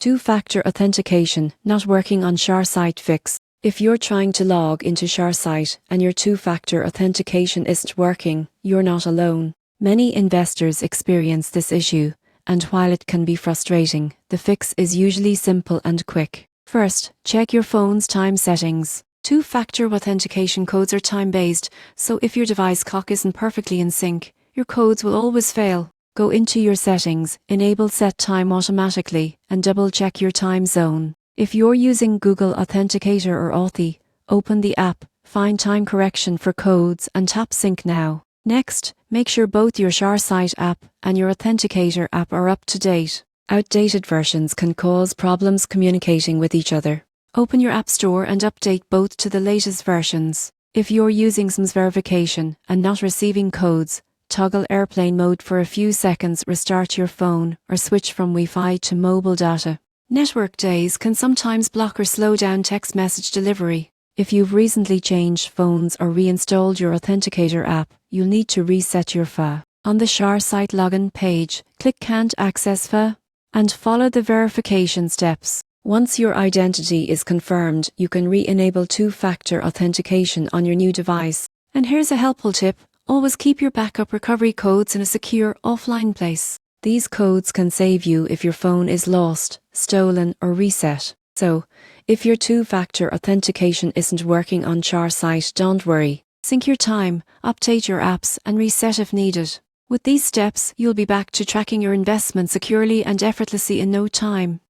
Two-factor authentication not working on Sharesight Fix. If you're trying to log into Sharesight and your two-factor authentication isn't working, you're not alone. Many investors experience this issue, and while it can be frustrating, the fix is usually simple and quick. First, check your phone's time settings. Two-factor authentication codes are time-based, so if your device clock isn't perfectly in sync, your codes will always fail. Go into your settings, enable set time automatically, and double-check your time zone. If you're using Google Authenticator or Authy, open the app, find time correction for codes and tap sync now. Next, make sure both your Sharesight app and your Authenticator app are up to date. Outdated versions can cause problems communicating with each other. Open your App Store and update both to the latest versions. If you're using SIM's verification and not receiving codes, toggle airplane mode for a few seconds, restart your phone, or switch from Wi-Fi to mobile data. Network days can sometimes block or slow down text message delivery. If you've recently changed phones or reinstalled your Authenticator app, you'll need to reset your FA. On the Sharesight login page, click Can't Access FA and follow the verification steps. Once your identity is confirmed, you can re-enable two-factor authentication on your new device. And here's a helpful tip. Always keep your backup recovery codes in a secure, offline place. These codes can save you if your phone is lost, stolen, or reset. So, if your two-factor authentication isn't working on Sharesight, don't worry. Sync your time, update your apps, and reset if needed. With these steps, you'll be back to tracking your investment securely and effortlessly in no time.